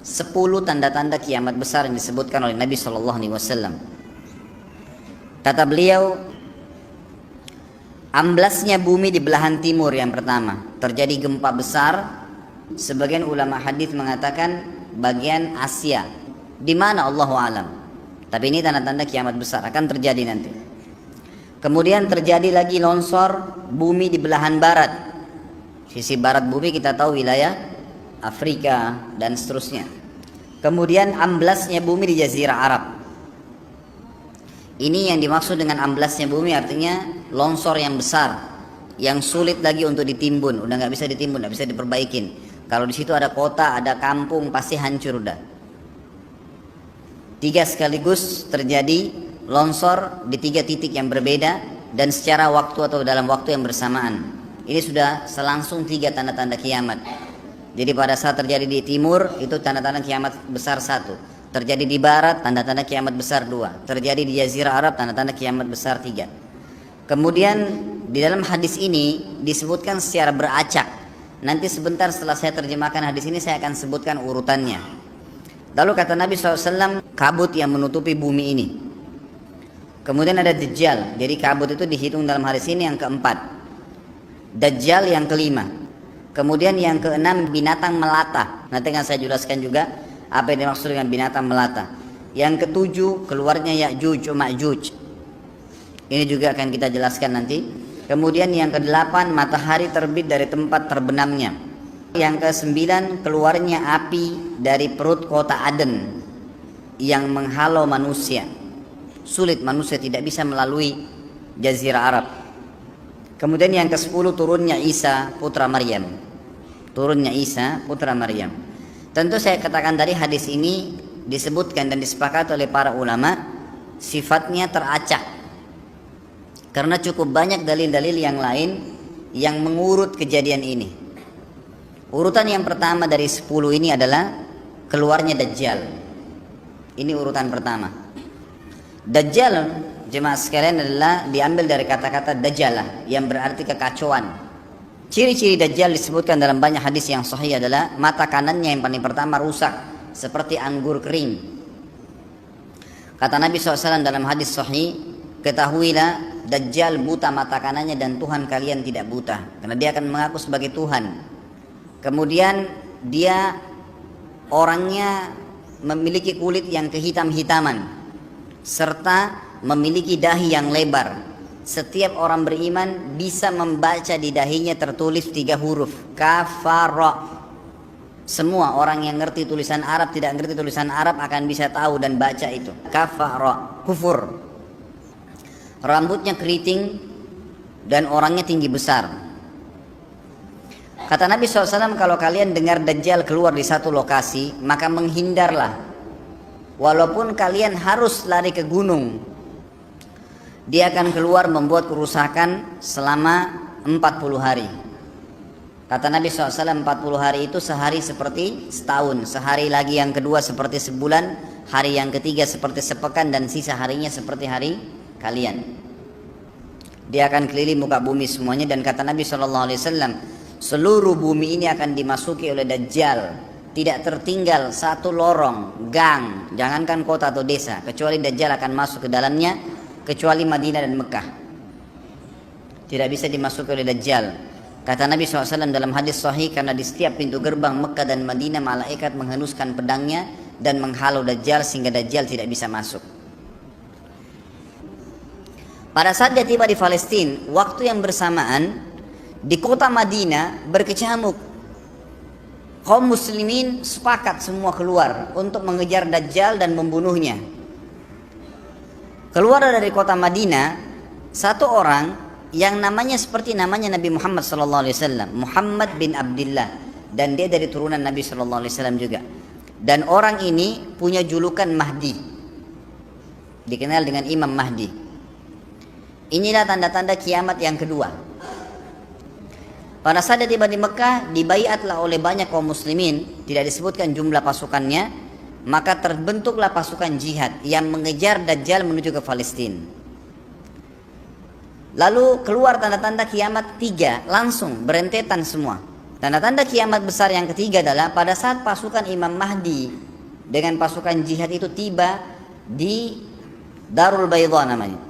10 tanda-tanda kiamat besar yang disebutkan oleh Nabi SAW. Kata beliau, amblasnya bumi di belahan timur yang pertama, terjadi gempa besar. Sebagian ulama hadis mengatakan bagian Asia, di mana Allahu alam. Tapi ini tanda-tanda kiamat besar akan terjadi nanti. Kemudian terjadi lagi longsor bumi di belahan barat. Sisi barat bumi kita tahu wilayah Afrika dan seterusnya. Kemudian amblasnya bumi di Jazirah Arab. Ini yang dimaksud dengan amblasnya bumi, artinya longsor yang besar, yang sulit lagi untuk ditimbun. Udah nggak bisa ditimbun, nggak bisa diperbaikin. Kalau di situ ada kota, ada kampung, pasti hancur udah. 3 sekaligus terjadi longsor di 3 titik yang berbeda dan secara waktu atau dalam waktu yang bersamaan. Ini sudah selangsung 3 tanda-tanda kiamat. Jadi pada saat terjadi di timur itu tanda-tanda kiamat besar 1, terjadi di barat tanda-tanda kiamat besar 2, terjadi di Jazirah Arab tanda-tanda kiamat besar 3. Kemudian di dalam hadis ini disebutkan secara beracak. Nanti sebentar setelah saya terjemahkan hadis ini saya akan sebutkan urutannya. Lalu kata Nabi SAW, kabut yang menutupi bumi ini. Kemudian ada Dajjal. Jadi kabut itu dihitung dalam hadis ini yang keempat. Dajjal yang kelima. Kemudian yang keenam binatang melata. Nanti akan saya jelaskan juga apa yang dimaksud dengan binatang melata. Yang ketujuh keluarnya Ya'juj Ma'juj. Ini juga akan kita jelaskan nanti. Kemudian yang kedelapan matahari terbit dari tempat terbenamnya. Yang kesembilan keluarnya api dari perut kota Aden yang menghalau manusia. Sulit, manusia tidak bisa melalui Jazirah Arab. Kemudian yang ke-10 turunnya Isa putra Maryam. Turunnya Isa putra Maryam. Tentu saya katakan tadi hadis ini disebutkan dan disepakati oleh para ulama sifatnya teracak. Karena cukup banyak dalil-dalil yang lain yang mengurut kejadian ini. Urutan yang pertama dari 10 ini adalah keluarnya Dajjal. Ini urutan pertama. Dajjal, jemaah sekalian, adalah diambil dari kata-kata dajalah yang berarti kekacauan. Ciri-ciri Dajjal disebutkan dalam banyak hadis yang sahih adalah mata kanannya yang paling pertama rusak seperti anggur kering. Kata Nabi SAW dalam hadis sahih, ketahuilah Dajjal buta mata kanannya dan Tuhan kalian tidak buta, karena dia akan mengaku sebagai Tuhan. Kemudian dia orangnya memiliki kulit yang kehitam-hitaman serta memiliki dahi yang lebar. Setiap orang beriman bisa membaca di dahinya tertulis 3 huruf kafara. Semua orang yang ngerti tulisan Arab, tidak ngerti tulisan Arab akan bisa tahu dan baca itu kafara, kufur. Rambutnya keriting dan orangnya tinggi besar. Kata Nabi SAW, kalau kalian dengar Dajjal keluar di satu lokasi, maka menghindarlah. Walaupun kalian harus lari ke gunung, dia akan keluar membuat kerusakan selama 40 hari. Kata Nabi SAW, 40 hari itu sehari seperti setahun, sehari lagi yang kedua seperti sebulan, hari yang ketiga seperti sepekan, dan sisa harinya seperti hari kalian. Dia akan keliling muka bumi semuanya, dan kata Nabi SAW, seluruh bumi ini akan dimasuki oleh Dajjal. Tidak tertinggal satu lorong, gang, jangankan kota atau desa, kecuali Dajjal akan masuk ke dalamnya, kecuali Madinah dan Mekah. Tidak bisa dimasuki oleh Dajjal. Kata Nabi SAW dalam hadis sahih, karena di setiap pintu gerbang Mekah dan Madinah malaikat menghenuskan pedangnya dan menghalau Dajjal sehingga Dajjal tidak bisa masuk. Pada saat dia tiba di Palestina, waktu yang bersamaan di kota Madinah berkecamuk. Kaum muslimin sepakat semua keluar untuk mengejar Dajjal dan membunuhnya. Keluar dari kota Madinah satu orang yang namanya seperti namanya Nabi Muhammad SAW, Muhammad bin Abdullah, dan dia dari turunan Nabi SAW juga. Dan orang ini punya julukan Mahdi, dikenal dengan Imam Mahdi. Inilah tanda-tanda kiamat yang kedua. Pada saat dia tiba di Mekah, dibaiatlah oleh banyak kaum muslimin, tidak disebutkan jumlah pasukannya, maka terbentuklah pasukan jihad yang mengejar Dajjal menuju ke Palestina. Lalu keluar tanda-tanda kiamat 3, langsung berentetan semua. Tanda-tanda kiamat besar yang ketiga adalah pada saat pasukan Imam Mahdi dengan pasukan jihad itu tiba di Darul Bayda namanya.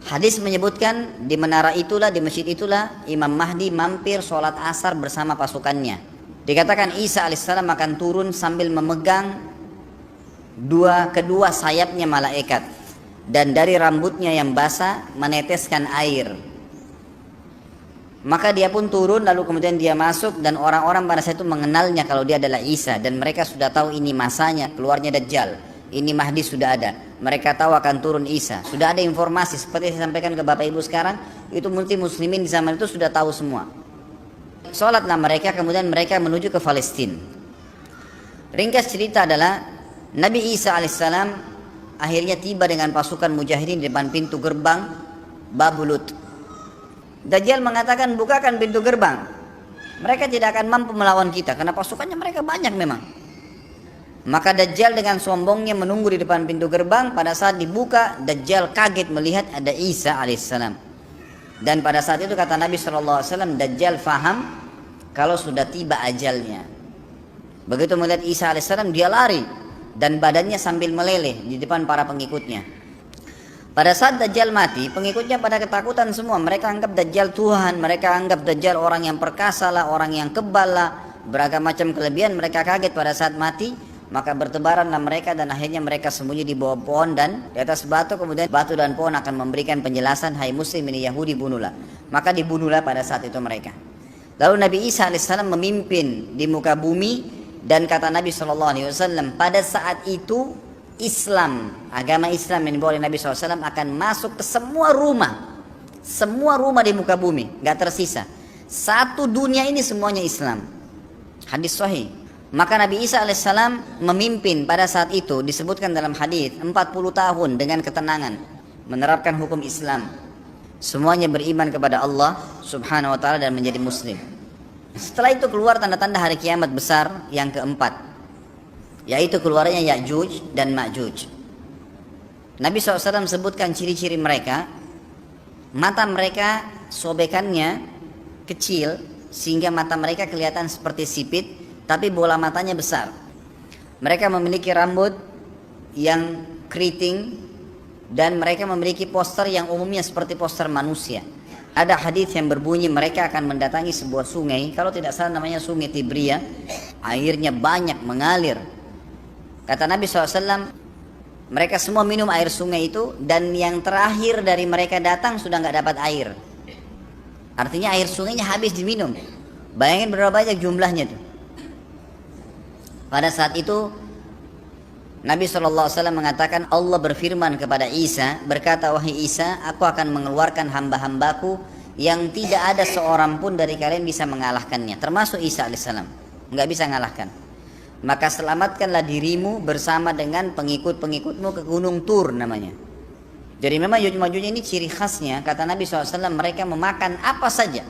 Hadis menyebutkan di menara itulah, di masjid itulah Imam Mahdi mampir sholat asar bersama pasukannya. Dikatakan Isa alaihissalam akan turun sambil memegang kedua sayapnya malaikat, dan dari rambutnya yang basah meneteskan air. Maka dia pun turun, lalu kemudian dia masuk, dan orang-orang pada saat itu mengenalnya kalau dia adalah Isa, dan mereka sudah tahu ini masanya keluarnya Dajjal, ini Mahdi sudah ada. Mereka tahu akan turun Isa, sudah ada informasi seperti saya sampaikan ke Bapak Ibu sekarang. Itu multi muslimin di zaman itu sudah tahu semua. Sholatlah mereka, kemudian mereka menuju ke Palestina. Ringkas cerita adalah Nabi Isa alaihissalam akhirnya tiba dengan pasukan mujahidin di depan pintu gerbang Babulut. Dajjal mengatakan, bukakan pintu gerbang. Mereka tidak akan mampu melawan kita karena pasukannya mereka banyak memang. Maka Dajjal dengan sombongnya menunggu di depan pintu gerbang. Pada saat dibuka, Dajjal kaget melihat ada Isa alaihissalam. Dan pada saat itu kata Nabi SAW, Dajjal faham kalau sudah tiba ajalnya. Begitu melihat Isa alaihissalam, dia lari dan badannya sambil meleleh di depan para pengikutnya. Pada saat Dajjal mati, pengikutnya pada ketakutan semua. Mereka anggap Dajjal Tuhan, mereka anggap Dajjal orang yang perkasa lah, orang yang kebal lah, beragam macam kelebihan. Mereka kaget pada saat mati, maka bertebaranlah mereka dan akhirnya mereka sembunyi di bawah pohon dan di atas batu. Kemudian batu dan pohon akan memberikan penjelasan, hai muslim ini Yahudi, bunuhlah. Maka dibunuhlah pada saat itu mereka. Lalu Nabi Isa alaihissalam memimpin di muka bumi, dan kata Nabi SAW, pada saat itu Islam, agama Islam yang dibawa oleh Nabi SAW akan masuk ke semua rumah di muka bumi, gak tersisa. Satu dunia ini semuanya Islam. Hadis sahih. Maka Nabi Isa alaihissalam memimpin pada saat itu, disebutkan dalam hadis 40 tahun dengan ketenangan menerapkan hukum Islam. Semuanya beriman kepada Allah subhanahu wa ta'ala dan menjadi muslim. Setelah itu keluar tanda-tanda hari kiamat besar yang keempat, yaitu keluarnya Ya'juj dan Ma'juj. Nabi SAW sebutkan ciri-ciri mereka. Mata mereka sobekannya kecil sehingga mata mereka kelihatan seperti sipit, tapi bola matanya besar. Mereka memiliki rambut yang keriting, dan mereka memiliki poster yang umumnya seperti poster manusia. Ada hadis yang berbunyi mereka akan mendatangi sebuah sungai, kalau tidak salah namanya Sungai Tibria, airnya banyak mengalir. Kata Nabi SAW, mereka semua minum air sungai itu, dan yang terakhir dari mereka datang sudah nggak dapat air. Artinya air sungainya habis diminum. Bayangin berapa banyak jumlahnya tuh. Pada saat itu Nabi SAW mengatakan, Allah berfirman kepada Isa, berkata, wahai Isa, aku akan mengeluarkan hamba-hambaku yang tidak ada seorang pun dari kalian bisa mengalahkannya, termasuk Isa alaihissalam, nggak bisa mengalahkan. Maka selamatkanlah dirimu bersama dengan pengikut-pengikutmu ke Gunung Tur namanya. Jadi memang Ya'juj ini ciri khasnya, kata Nabi SAW, mereka memakan apa saja.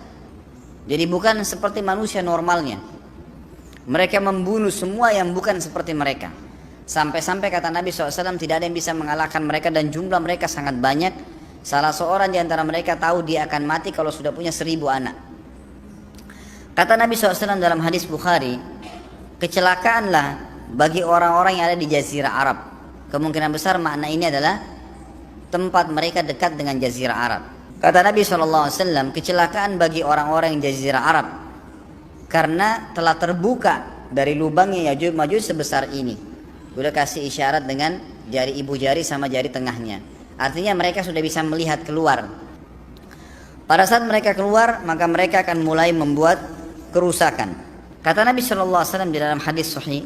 Jadi bukan seperti manusia normalnya. Mereka membunuh semua yang bukan seperti mereka. Sampai-sampai kata Nabi SAW, tidak ada yang bisa mengalahkan mereka, dan jumlah mereka sangat banyak. Salah seorang di antara mereka tahu dia akan mati kalau sudah punya 1000 anak. Kata Nabi SAW dalam hadis Bukhari, kecelakaanlah bagi orang-orang yang ada di Jazirah Arab. Kemungkinan besar makna ini adalah tempat mereka dekat dengan Jazirah Arab. Kata Nabi SAW, kecelakaan bagi orang-orang yang Jazirah Arab karena telah terbuka dari lubangnya Ya'juj Ma'juj sebesar ini. Sudah kasih isyarat dengan jari ibu jari sama jari tengahnya. Artinya mereka sudah bisa melihat keluar. Pada saat mereka keluar, maka mereka akan mulai membuat kerusakan. Kata Nabi SAW di dalam hadis sahih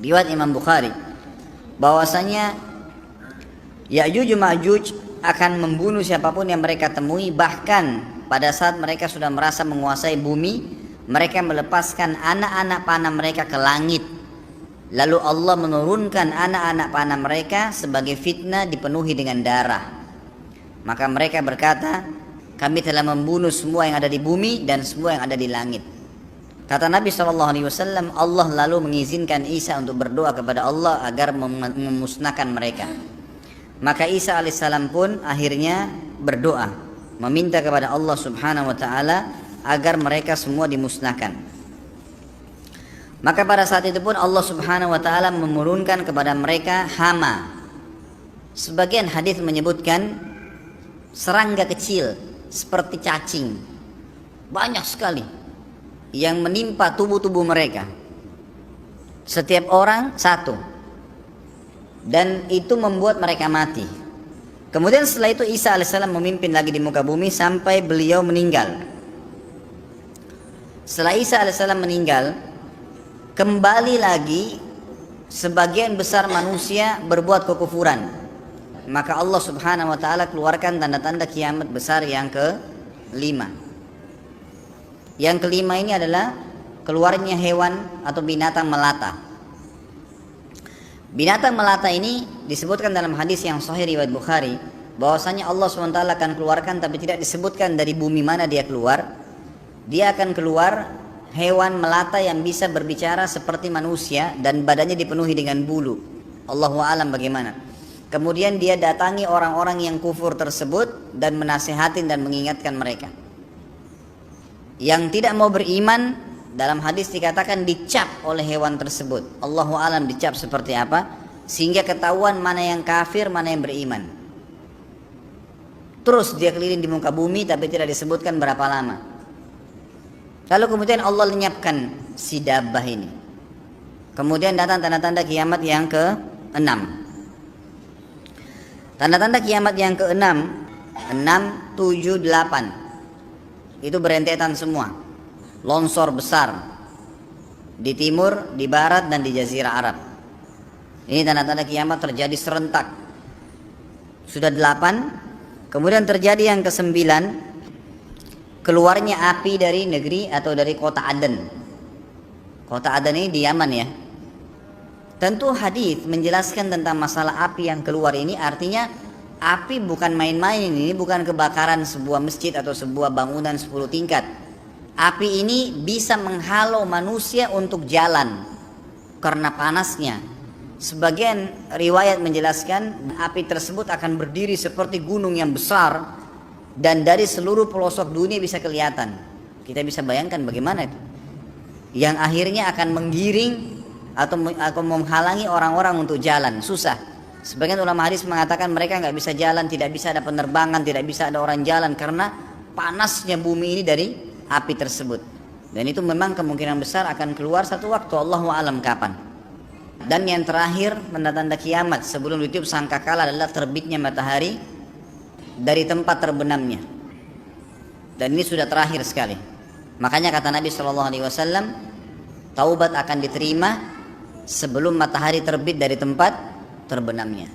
riwayat Imam Bukhari, bahwasanya Ya'juj Ma'juj akan membunuh siapapun yang mereka temui. Bahkan pada saat mereka sudah merasa menguasai bumi, mereka melepaskan anak-anak panah mereka ke langit. Lalu Allah menurunkan anak-anak panah mereka sebagai fitnah dipenuhi dengan darah. Maka mereka berkata, kami telah membunuh semua yang ada di bumi dan semua yang ada di langit. Kata Nabi SAW, Allah lalu mengizinkan Isa untuk berdoa kepada Allah agar memusnahkan mereka. Maka Isa alaihissalam pun akhirnya berdoa, meminta kepada Allah subhanahu wa ta'ala agar mereka semua dimusnahkan. Maka pada saat itu pun Allah Subhanahu wa taala menurunkan kepada mereka hama. Sebagian hadis menyebutkan serangga kecil seperti cacing, banyak sekali yang menimpa tubuh-tubuh mereka. Setiap orang satu, dan itu membuat mereka mati. Kemudian setelah itu Isa alaihissalam memimpin lagi di muka bumi sampai beliau meninggal. Setelah Isa alaihissalam meninggal, kembali lagi sebagian besar manusia berbuat kekufuran. Maka Allah Subhanahu wa taala keluarkan tanda-tanda kiamat besar yang kelima. Yang kelima ini adalah keluarnya hewan atau binatang melata. Binatang melata ini disebutkan dalam hadis yang sahih riwayat Bukhari, bahwasanya Allah SWT akan keluarkan, tapi tidak disebutkan dari bumi mana dia keluar. Dia akan keluar hewan melata yang bisa berbicara seperti manusia dan badannya dipenuhi dengan bulu. Allahu a'lam bagaimana. Kemudian dia datangi orang-orang yang kufur tersebut dan menasihatin dan mengingatkan mereka. Yang tidak mau beriman, dalam hadis dikatakan dicap oleh hewan tersebut. Allahu a'lam dicap seperti apa, sehingga ketahuan mana yang kafir, mana yang beriman. Terus dia keliling di muka bumi tapi tidak disebutkan berapa lama. Lalu kemudian Allah lenyapkan si dabbah ini. Kemudian datang tanda-tanda kiamat yang ke-6. Tanda-tanda kiamat yang ke-6, 6, 7, 8. Itu berentetan semua. Longsor besar di timur, di barat, dan di jazirah Arab. Ini tanda-tanda kiamat terjadi serentak. Sudah 8. Kemudian terjadi yang ke-9, keluarnya api dari negeri atau dari kota Aden. Kota Aden ini di Yaman ya. Tentu hadis menjelaskan tentang masalah api yang keluar ini, artinya api bukan main-main, ini bukan kebakaran sebuah masjid atau sebuah bangunan 10 tingkat. Api ini bisa menghalau manusia untuk jalan karena panasnya. Sebagian riwayat menjelaskan api tersebut akan berdiri seperti gunung yang besar dan dari seluruh pelosok dunia bisa kelihatan. Kita bisa bayangkan bagaimana itu. Yang akhirnya akan menggiring atau menghalangi orang-orang untuk jalan, susah. Sebagian ulama hadis mengatakan mereka nggak bisa jalan, tidak bisa ada penerbangan, tidak bisa ada orang jalan karena panasnya bumi ini dari api tersebut. Dan itu memang kemungkinan besar akan keluar satu waktu, Allahu a'lam kapan. Dan yang terakhir tanda-tanda kiamat sebelum ditiup sangkakala adalah terbitnya matahari dari tempat terbenamnya. Dan ini sudah terakhir sekali. Makanya kata Nabi SAW, taubat akan diterima sebelum matahari terbit dari tempat terbenamnya.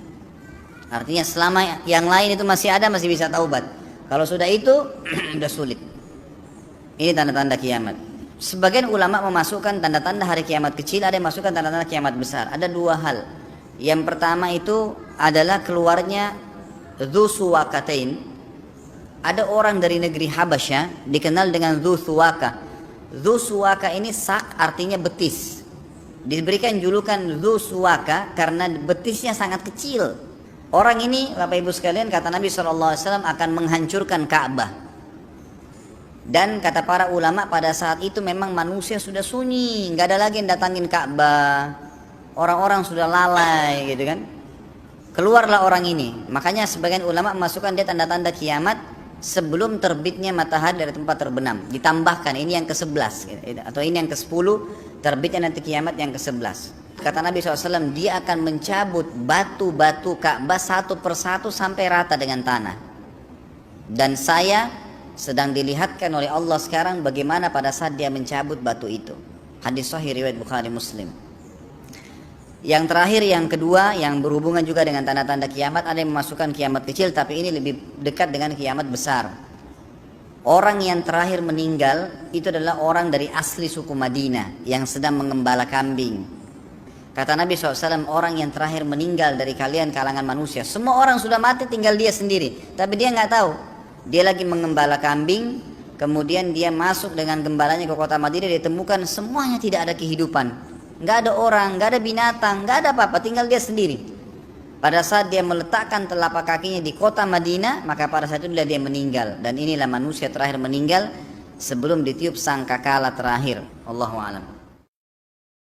Artinya selama yang lain itu masih ada, masih bisa taubat. Kalau sudah itu sudah sulit. Ini tanda-tanda kiamat. Sebagian ulama memasukkan tanda-tanda hari kiamat kecil, ada yang masukkan tanda-tanda kiamat besar. Ada dua hal. Yang pertama itu adalah keluarnya Dzu Suwakatain. Ada orang dari negeri Habasyah dikenal dengan Dzu Suwaka. Dzu Suwaka ini sak artinya betis. Diberikan julukan Dzu Suwaka karena betisnya sangat kecil. Orang ini, Bapak Ibu sekalian, kata Nabi SAW akan menghancurkan Ka'bah. Dan kata para ulama pada saat itu memang manusia sudah sunyi, nggak ada lagi yang datangin Ka'bah. Orang-orang sudah lalai gitu kan. Keluarlah orang ini. Makanya sebagian ulama memasukkan dia tanda-tanda kiamat sebelum terbitnya matahari dari tempat terbenam. Ditambahkan ini yang ke-11 atau ini yang ke-10, terbitnya nanti kiamat yang ke-11. Kata Nabi SAW, dia akan mencabut batu-batu Ka'bah satu persatu sampai rata dengan tanah. Dan saya sedang dilihatkan oleh Allah sekarang bagaimana pada saat dia mencabut batu itu. Hadis sahih riwayat Bukhari Muslim. Yang terakhir, yang kedua, yang berhubungan juga dengan tanda-tanda kiamat, ada yang memasukkan kiamat kecil, tapi ini lebih dekat dengan kiamat besar. Orang yang terakhir meninggal itu adalah orang dari asli suku Madinah yang sedang mengembala kambing. Kata Nabi SAW, orang yang terakhir meninggal dari kalian kalangan manusia, semua orang sudah mati, tinggal dia sendiri, tapi dia nggak tahu. Dia lagi mengembala kambing, kemudian dia masuk dengan gembalanya ke kota Madinah, ditemukan semuanya tidak ada kehidupan, nggak ada orang, nggak ada binatang, nggak ada apa-apa, tinggal dia sendiri. Pada saat dia meletakkan telapak kakinya di kota Madinah, maka pada saat itu dia meninggal. Dan inilah manusia terakhir meninggal sebelum ditiup sangkakala terakhir. Allahu a'lam.